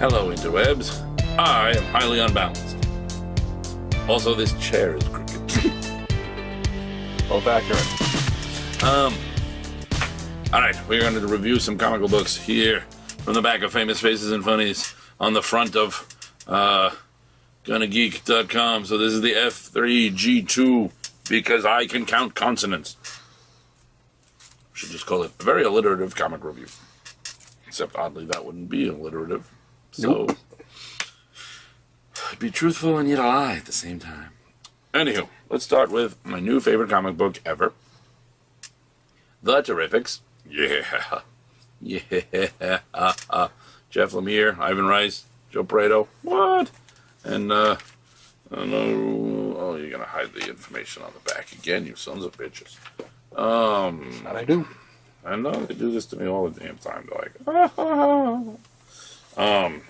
Hello, interwebs. I am highly unbalanced. Also, this chair is crooked. Both accurate. Alright, we're going to review some comical books here from the back of Famous Faces and Funnies on the front of GonnaGeek.com. So this is the F3G2 because I can count consonants. Should just call it a very alliterative comic review. Except oddly that wouldn't be alliterative. So be truthful and yet a lie at the same time. Anywho, let's start with my new favorite comic book ever. The Terrifics. Yeah. Yeah. Jeff Lemire, Ivan Rice, Joe Prado. What? And, I don't know. Oh, you're going to hide the information on the back again, you sons of bitches. And I do. I know they do this to me all the damn time. They're like, and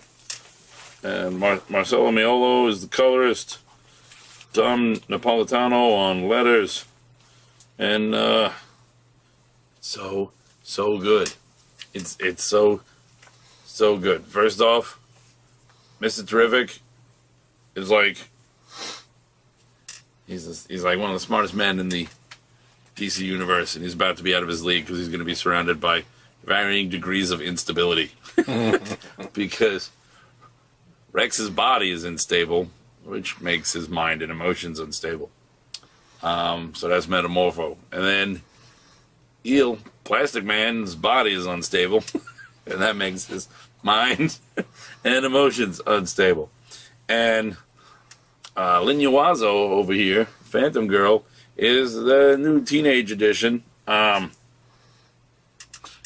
Marcelo Miolo is the colorist. Tom Napolitano on letters. And, so good. It's so good. First off, Mr. Terrific is like, he's like one of the smartest men in the DC universe, and he's about to be out of his league because he's going to be surrounded by varying degrees of instability. Because Rex's body is unstable, which makes his mind and emotions unstable. So that's Metamorpho. And then Eel, Plastic Man's body is unstable, and that makes his mind and emotions unstable. And Lin Yuazo over here, Phantom Girl, is the new teenage edition.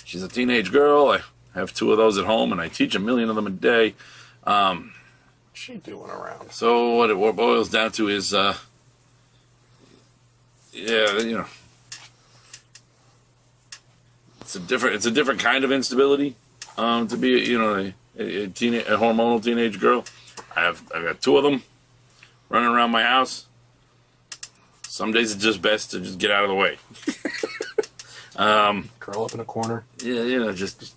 She's a teenage girl. I have 2 of those at home, and I teach 1 million of them a day. She doing around. So what it boils down to is, it's a different kind of instability. To be, a hormonal teenage girl. I've got 2 of them running around my house. Some days it's just best to just get out of the way. Curl up in a corner. Yeah, just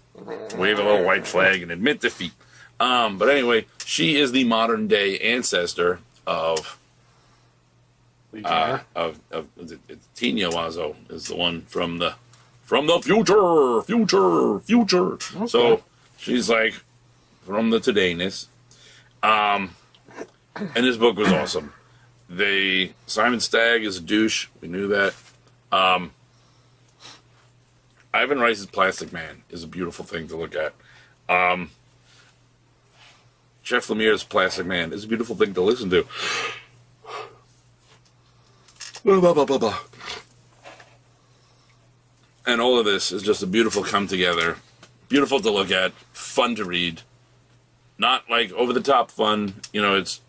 wave a little white flag and admit defeat. But anyway, she is the modern day ancestor of Tina Wazo is the one from the future. Okay. So she's like from the todayness. And this book was awesome. Simon Stagg is a douche. We knew that. Ivan Rice's Plastic Man is a beautiful thing to look at. Jeff Lemire's Plastic Man is a beautiful thing to listen to. And all of this is just a beautiful come together. Beautiful to look at. Fun to read. Not like over the top fun. It's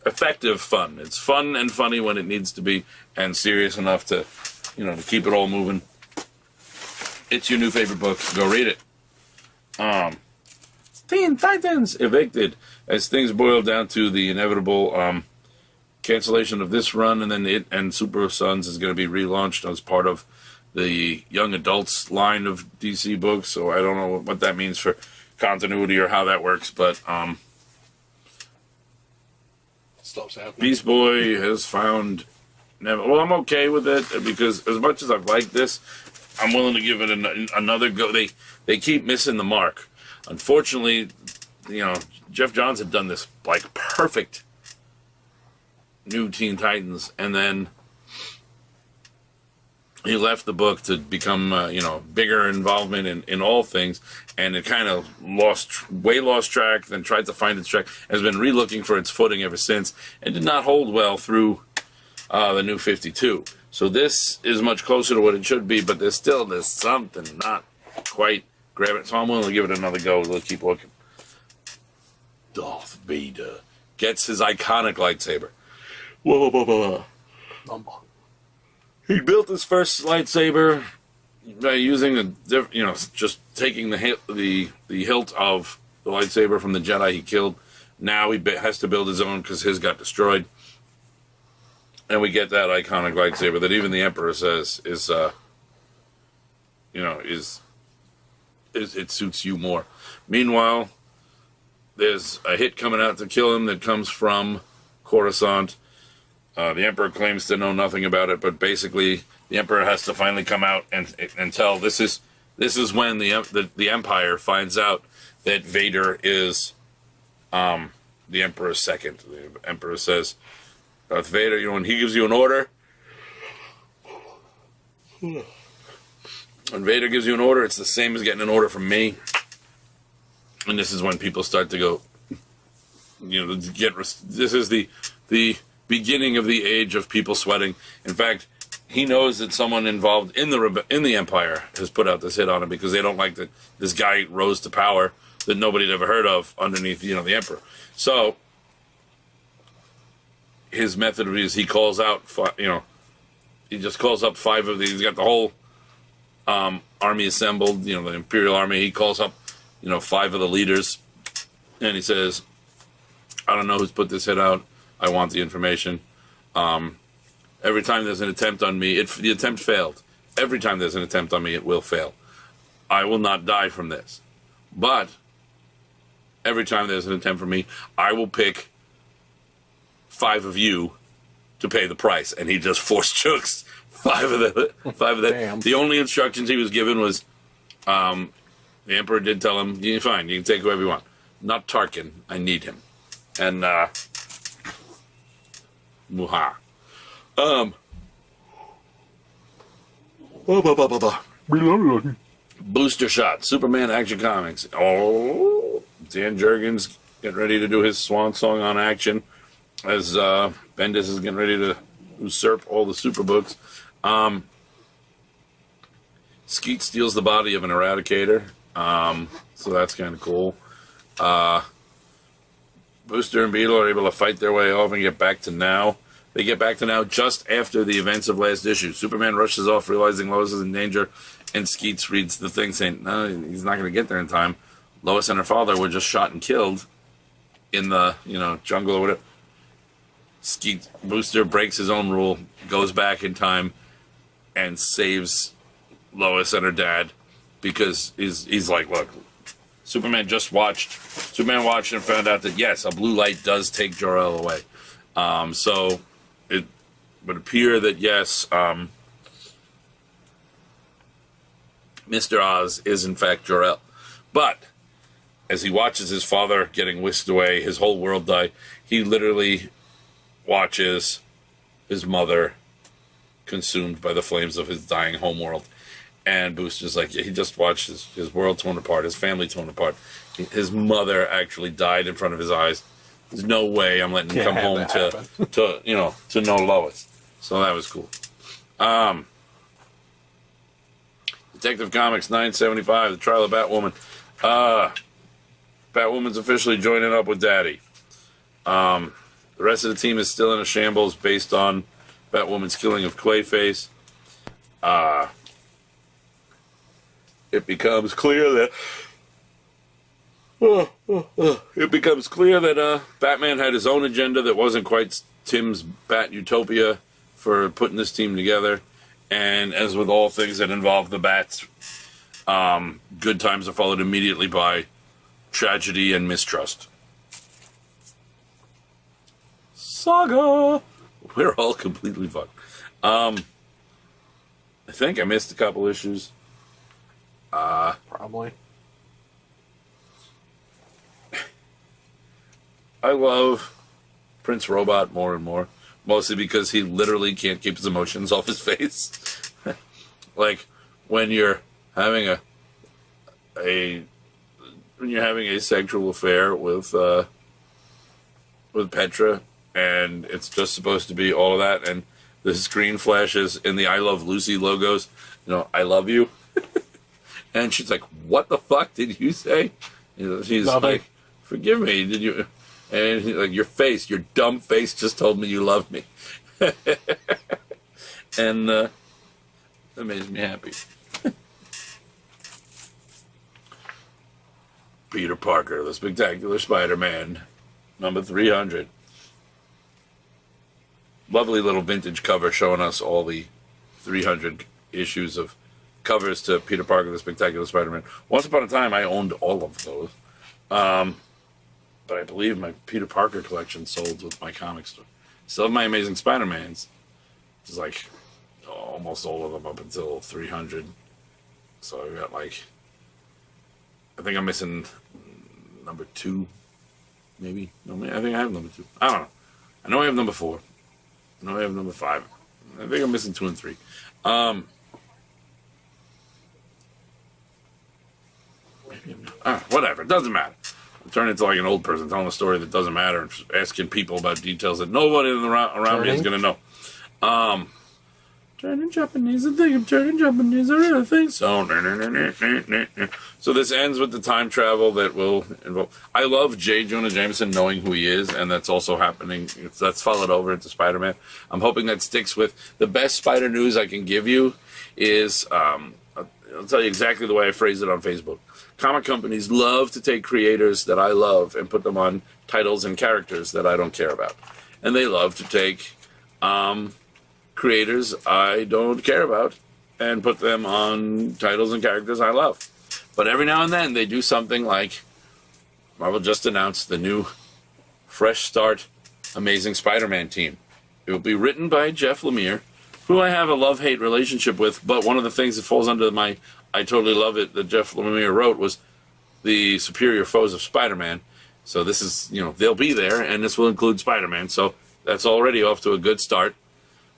effective fun. It's fun and funny when it needs to be, and serious enough to, to keep it all moving. It's your new favorite book. Go read it. Teen Titans Evicted, as things boil down to the inevitable cancellation of this run, and then it and Super Sons is going to be relaunched as part of the young adults line of DC books. So I don't know what that means for continuity or how that works, but Stuff's happening. Beast Boy has found I'm okay with it because as much as I've liked this, I'm willing to give it another go. They keep missing the mark. Unfortunately, Jeff Johns had done this like perfect new Teen Titans, and then he left the book to become bigger involvement in all things, and it kind of lost track, then tried to find its track, has been re-looking for its footing ever since, and did not hold well through the new 52. So this is much closer to what it should be, but there's something not quite grabbing it. So I'm willing to give it another go. We'll keep looking. Darth Vader gets his iconic lightsaber. Whoa. He built his first lightsaber by using just taking the hilt of the lightsaber from the Jedi he killed. Now he has to build his own because his got destroyed. And we get that iconic lightsaber that even the Emperor says is it suits you more. Meanwhile, there's a hit coming out to kill him that comes from Coruscant. The Emperor claims to know nothing about it, but basically the Emperor has to finally come out and tell. This is when the Empire finds out that Vader is the Emperor's second. The Emperor says, Darth Vader, when he gives you an order, when Vader gives you an order, it's the same as getting an order from me. And this is when people start to go, this is the beginning of the age of people sweating. In fact, he knows that someone involved in the Empire has put out this hit on him because they don't like that this guy rose to power that nobody had ever heard of underneath, the Emperor. So his method is he calls out, he just calls up 5 of these. He's got the whole army assembled, the Imperial Army. He calls up, 5 of the leaders, and he says, I don't know who's put this hit out. I want the information. Every time there's an attempt on me, the attempt failed. Every time there's an attempt on me, it will fail. I will not die from this. But every time there's an attempt from me, I will pick 5 of you to pay the price. And he just force chokes 5 of them. Damn. The only instructions he was given was, the Emperor did tell him, fine, you can take whoever you want. Not Tarkin. I need him. And, Muha. Booster shot. Superman Action Comics. Oh, Dan Jurgens getting ready to do his swan song on action as Bendis is getting ready to usurp all the super books. Skeet steals the body of an Eradicator. So that's kind of cool. Booster and Beetle are able to fight their way off and get back to now. They get back to now just after the events of last issue. Superman rushes off, realizing Lois is in danger, and Skeets reads the thing saying, no, he's not going to get there in time. Lois and her father were just shot and killed in the, jungle or whatever. Booster breaks his own rule, goes back in time, and saves Lois and her dad because he's like, look, Superman watched and found out that, yes, a blue light does take Jor-El away. So it would appear that, yes, Mr. Oz is, in fact, Jor-El. But as he watches his father getting whisked away, his whole world die, he literally watches his mother consumed by the flames of his dying homeworld. And Booster's like, yeah, he just watched his world torn apart, his family torn apart. His mother actually died in front of his eyes. There's no way I'm letting him come home to know Lois. So that was cool. Detective Comics 975, The Trial of Batwoman. Batwoman's officially joining up with Daddy. The rest of the team is still in a shambles based on Batwoman's killing of Clayface. It becomes clear that Batman had his own agenda that wasn't quite Tim's Bat Utopia for putting this team together. And as with all things that involve the Bats, good times are followed immediately by tragedy and mistrust. Saga! We're all completely fucked. I think I missed a couple issues. Probably. I love Prince Robot more and more, mostly because he literally can't keep his emotions off his face. Like when you're having a sexual affair with Petra, and it's just supposed to be all of that, and the screen flashes in the I Love Lucy logos, I love you. And she's like, what the fuck did you say? She's like, forgive me, did you? And he's like, your dumb face just told me you love me. And that makes me happy. Peter Parker, the Spectacular Spider-Man, number 300. Lovely little vintage cover showing us all the 300 issues of covers to Peter Parker, the Spectacular Spider-Man. Once upon a time, I owned all of those. but I believe my Peter Parker collection sold with my comic store. Still have my Amazing Spider-Mans. It's like almost all of them up until 300. So I got like, I think I'm missing number 2, maybe. No, I think I have number 2. I don't know. I know I have number 4. I know I have number 5. I think I'm missing 2 and 3. Maybe I'm not. Whatever. It doesn't matter. I'm turning into like an old person telling a story that doesn't matter and asking people about details that nobody around me is going to know. Turning Japanese, I think I'm turning Japanese, I really think so. So this ends with the time travel that will involve... I love J. Jonah Jameson knowing who he is, and that's also happening. That's followed over into Spider-Man. I'm hoping that sticks with... The best Spider news I can give you is... I'll tell you exactly the way I phrased it on Facebook. Comic companies love to take creators that I love and put them on titles and characters that I don't care about. And they love to take... creators I don't care about and put them on titles and characters I love. But every now and then they do something like Marvel just announced the new Fresh Start Amazing Spider-Man team. It will be written by Jeff Lemire, who I have a love-hate relationship with, but one of the things that falls under my I totally love it that Jeff Lemire wrote was the Superior Foes of Spider-Man. So this is, they'll be there, and this will include Spider-Man. So that's already off to a good start.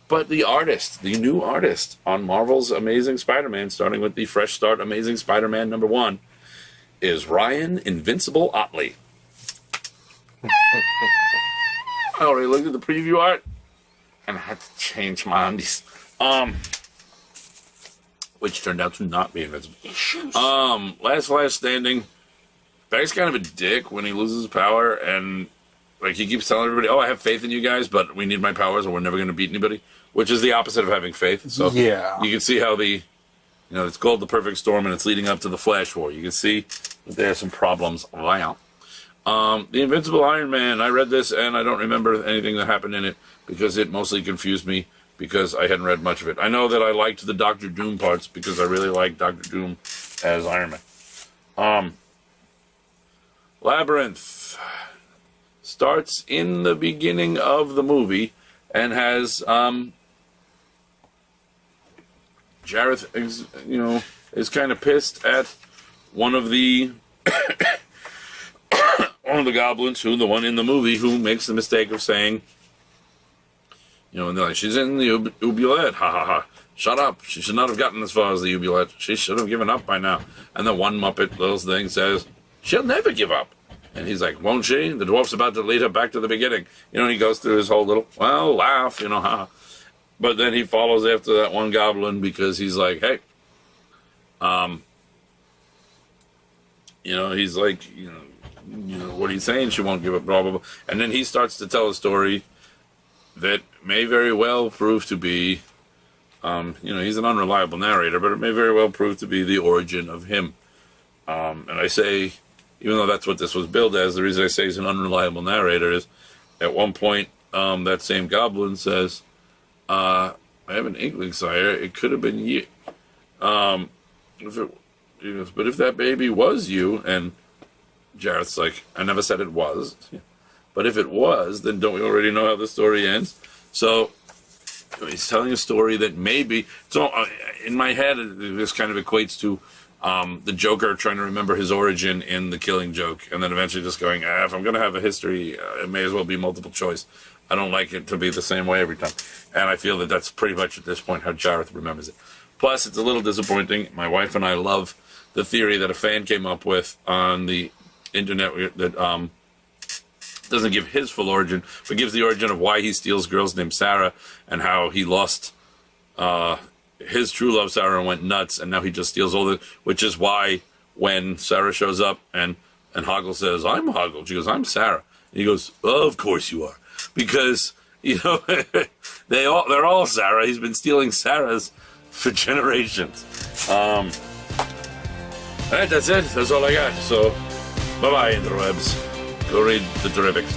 But the artist, the new artist on Marvel's Amazing Spider-Man, starting with the Fresh Start Amazing Spider-Man #1, is Ryan Invincible Otley. I already looked at the preview art, and I had to change my undies. Which turned out to not be invincible. Last Flash standing. Barry's kind of a dick when he loses his power, and he keeps telling everybody, "Oh, I have faith in you guys, but we need my powers, or we're never going to beat anybody." Which is the opposite of having faith. So yeah, you can see how it's called the perfect storm, and it's leading up to the Flash War. You can see that there are some problems. Wow. The Invincible Iron Man. I read this, and I don't remember anything that happened in it because it mostly confused me because I hadn't read much of it. I know that I liked the Doctor Doom parts because I really liked Doctor Doom as Iron Man. Labyrinth starts in the beginning of the movie and has Jareth, is kind of pissed at one of the goblins, the one in the movie, who makes the mistake of saying, and they're like, she's in the oubliette, ha ha ha. Shut up. She should not have gotten as far as the oubliette. She should have given up by now. And the one Muppet little thing says, she'll never give up. And he's like, won't she? The dwarf's about to lead her back to the beginning. He goes through his whole little, laugh, ha. But then he follows after that one goblin because he's like, hey, he's like, what are you saying? She won't give up, blah, blah, blah. And then he starts to tell a story that may very well prove to be, he's an unreliable narrator, but it may very well prove to be the origin of him. And I say, even though that's what this was billed as, the reason I say he's an unreliable narrator is, at one point, that same goblin says, I have an inkling, sire. It could have been you. But if that baby was you, and Jareth's like, I never said it was. But if it was, then don't we already know how the story ends? So he's telling a story that maybe... So in my head, this kind of equates to the Joker trying to remember his origin in The Killing Joke, and then eventually just going, if I'm going to have a history, it may as well be multiple choice. I don't like it to be the same way every time. And I feel that that's pretty much at this point how Jareth remembers it. Plus, it's a little disappointing. My wife and I love the theory that a fan came up with on the internet that doesn't give his full origin, but gives the origin of why he steals girls named Sarah and how he lost his true love, Sarah, and went nuts, and now he just steals all the... Which is why when Sarah shows up and Hoggle says, I'm Hoggle, she goes, I'm Sarah. And he goes, oh, of course you are. Because, they're all Sarah. He's been stealing Sarahs for generations. All right, that's it. That's all I got. So, bye-bye, interwebs. Go read the Terrifics.